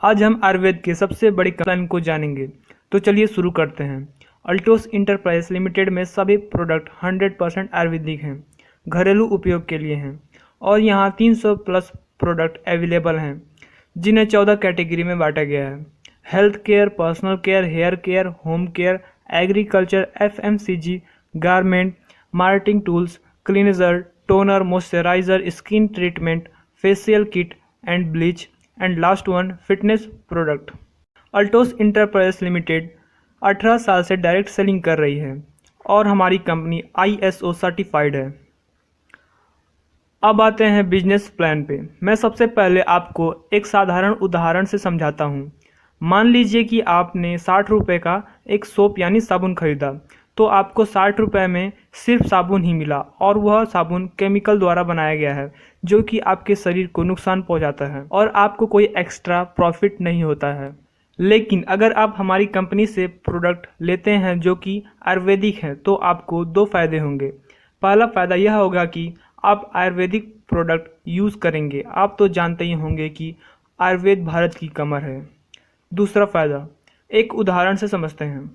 आज हम आयुर्वेद के सबसे बड़ी कंपनी को जानेंगे। तो चलिए शुरू करते हैं। अल्टोस इंटरप्राइज लिमिटेड में सभी प्रोडक्ट 100% आयुर्वेदिक हैं, घरेलू उपयोग के लिए हैं और यहाँ 300 प्लस प्रोडक्ट अवेलेबल हैं, जिन्हें 14 कैटेगरी में बांटा गया है। Health care, personal care, hair care, home care, agriculture, FMCG, garment, marketing tools, cleanser, toner, moisturiser, skin treatment, facial kit and bleach and last one fitness product. Altos enterprise limited 18 साल से direct selling कर रही है और हमारी company ISO certified है। अब आते हैं बिजनेस प्लान पे। मैं सबसे पहले आपको एक साधारण उदाहरण से समझाता हूँ। मान लीजिए कि आपने 60 रुपये का एक सोप यानी साबुन खरीदा, तो आपको 60 रुपये में सिर्फ साबुन ही मिला और वह साबुन केमिकल द्वारा बनाया गया है, जो कि आपके शरीर को नुकसान पहुंचाता है और आपको कोई एक्स्ट्रा प्रॉफिट नहीं होता है। लेकिन अगर आप हमारी कंपनी से प्रोडक्ट लेते हैं जो कि आयुर्वेदिक है, तो आपको दो फायदे होंगे। पहला फ़ायदा यह होगा कि आप आयुर्वेदिक प्रोडक्ट यूज़ करेंगे। आप तो जानते ही होंगे कि आयुर्वेद भारत की कमर है। दूसरा फ़ायदा एक उदाहरण से समझते हैं।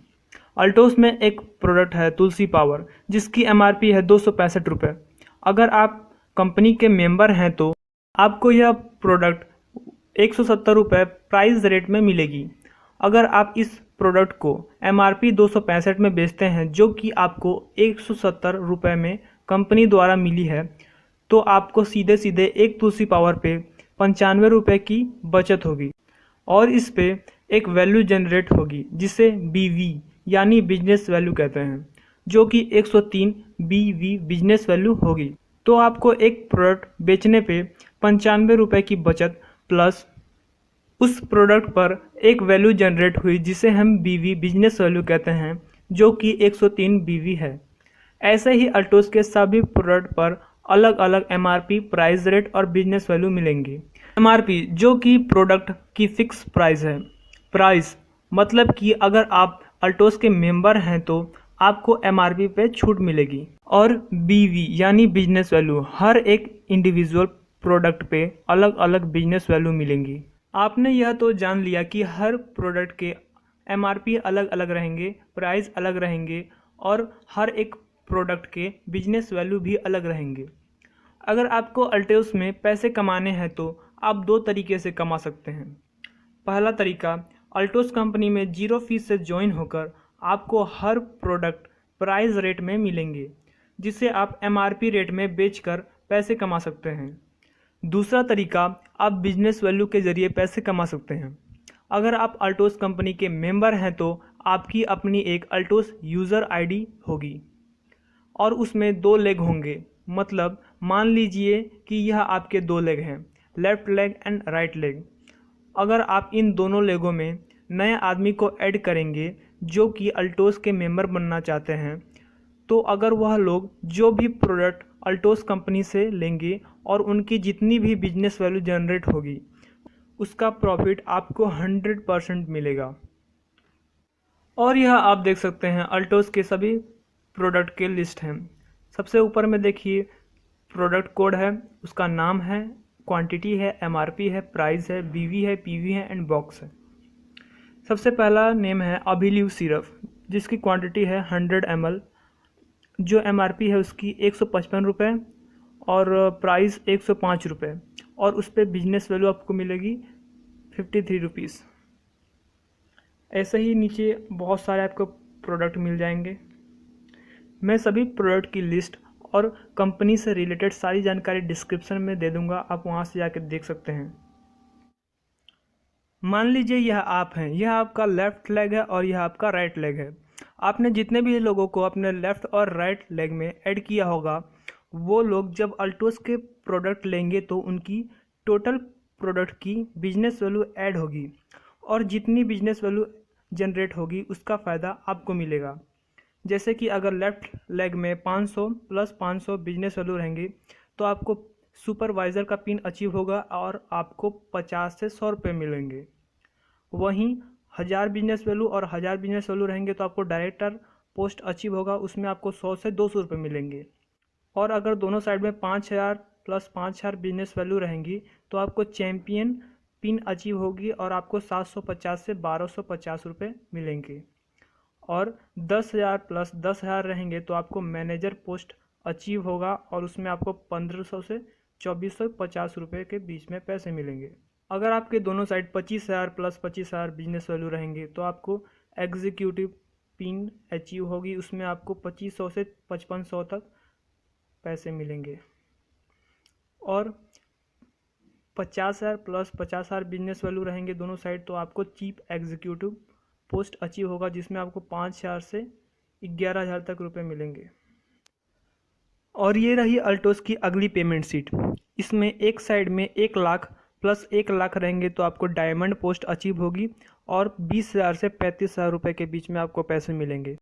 अल्टोस में एक प्रोडक्ट है तुलसी पावर, जिसकी MRP है 265 रुपये। अगर आप कंपनी के मेंबर हैं तो आपको यह प्रोडक्ट 170 रुपये प्राइस रेट में मिलेगी। अगर आप इस प्रोडक्ट को MRP 265 में बेचते हैं, जो कि आपको 170 रुपये में कंपनी द्वारा मिली है, तो आपको सीधे सीधे एक तुलसी पावर पे 95 रुपये की बचत होगी और इस पे एक वैल्यू जनरेट होगी, जिसे BV यानी बिजनेस वैल्यू कहते हैं, जो कि 103 BV बिजनेस वैल्यू होगी। तो आपको एक प्रोडक्ट बेचने पे 95 रुपये की बचत प्लस उस प्रोडक्ट पर एक वैल्यू जनरेट हुई, जिसे हम BV बिजनेस वैल्यू कहते हैं, जो कि 103 BV है। ऐसे ही अल्टोस के सभी प्रोडक्ट पर अलग अलग MRP, प्राइस रेट और बिजनेस वैल्यू मिलेंगी। MRP जो कि प्रोडक्ट की फिक्स प्राइस है। प्राइस मतलब कि अगर आप अल्टोस के मेंबर हैं तो आपको MRP पे छूट मिलेगी। और BV यानी बिजनेस वैल्यू, हर एक इंडिविजुअल प्रोडक्ट पे अलग अलग बिजनेस वैल्यू मिलेंगी। आपने यह तो जान लिया कि हर प्रोडक्ट के MRP अलग अलग रहेंगे, प्राइस अलग रहेंगे और हर एक प्रोडक्ट के बिजनेस वैल्यू भी अलग रहेंगे। अगर आपको अल्टोस में पैसे कमाने हैं तो आप दो तरीके से कमा सकते हैं। पहला तरीका, अल्टोस कंपनी में 0 फीस से ज्वाइन होकर आपको हर प्रोडक्ट प्राइस रेट में मिलेंगे, जिसे आप MRP रेट में बेचकर पैसे कमा सकते हैं। दूसरा तरीका, आप बिजनेस वैल्यू के ज़रिए पैसे कमा सकते हैं। अगर आप अल्टोस कंपनी के मेंबर हैं तो आपकी अपनी एक अल्टोस यूज़र ID होगी और उसमें 2 लेग होंगे। मतलब मान लीजिए कि यह आपके 2 लेग हैं, left leg and right leg. अगर आप इन दोनों लेगों में नए आदमी को ऐड करेंगे जो कि अल्टोस के मेंबर बनना चाहते हैं, तो अगर वह लोग जो भी प्रोडक्ट अल्टोस कंपनी से लेंगे और उनकी जितनी भी बिजनेस वैल्यू जनरेट होगी, उसका प्रॉफिट आपको 100% मिलेगा। और यह आप देख सकते हैं अल्टोस के सभी प्रोडक्ट के लिस्ट हैं। सबसे ऊपर में देखिए प्रोडक्ट कोड है, उसका नाम है, क्वांटिटी है, MRP है, प्राइस है, BV है, PV है एंड बॉक्स है। सबसे पहला नेम है अभिलीव सिरप, जिसकी क्वांटिटी है 100 ml। जो MRP है उसकी 155 रुपये और प्राइस 105 रुपये और उस पर बिजनेस वैल्यू आपको मिलेगी 53 रुपीज़। ऐसे ही नीचे बहुत सारे आपको प्रोडक्ट मिल जाएंगे। मैं सभी प्रोडक्ट की लिस्ट और कंपनी से रिलेटेड सारी जानकारी डिस्क्रिप्शन में दे दूंगा, आप वहां से जाकर देख सकते हैं। मान लीजिए यह आप हैं, यह आपका लेफ्ट लेग है और यह आपका राइट लेग है। आपने जितने भी लोगों को अपने लेफ्ट और राइट लेग में ऐड किया होगा, वो लोग जब अल्टोस के प्रोडक्ट लेंगे तो उनकी टोटल प्रोडक्ट की बिजनेस वैल्यू ऐड होगी और जितनी बिजनेस वैल्यू जनरेट होगी उसका फ़ायदा आपको मिलेगा। जैसे कि अगर लेफ्ट लेग में 500 प्लस 500 बिजनेस वैल्यू रहेंगे तो आपको सुपरवाइज़र का पिन अचीव होगा और आपको 50 से 100 रुपये मिलेंगे। वहीं 1000 बिजनेस वैल्यू और 1000 बिजनेस वैल्यू रहेंगे तो आपको डायरेक्टर पोस्ट अचीव होगा, उसमें आपको 100 से 200 रुपये मिलेंगे। और अगर दोनों साइड में 5000 प्लस 5000 बिजनेस वैल्यू रहेंगी तो आपको चैम्पियन पिन अचीव होगी और आपको 750 से 1250 रुपये मिलेंगे। और 10,000 प्लस 10,000 रहेंगे तो आपको मैनेजर पोस्ट अचीव होगा और उसमें आपको 1500 से 2450 रुपये के बीच में पैसे मिलेंगे। अगर आपके दोनों साइड 25,000 प्लस 25,000 बिजनेस वैल्यू रहेंगे तो आपको एग्जीक्यूटिव पिन अचीव होगी, उसमें आपको 2500 से 5500 तक पैसे मिलेंगे। और 50,000 प्लस 50,000 बिजनेस वैल्यू रहेंगे दोनों साइड तो आपको चीफ एग्जीक्यूटिव पोस्ट अचीव होगा, जिसमें आपको 5,000 से 11,000 तक रुपए मिलेंगे। और ये रही अल्टोस की अगली पेमेंट सीट। इसमें एक साइड में 1 लाख प्लस 1 लाख रहेंगे तो आपको डायमंड पोस्ट अचीव होगी और 20,000 से 35,000 रुपये के बीच में आपको पैसे मिलेंगे।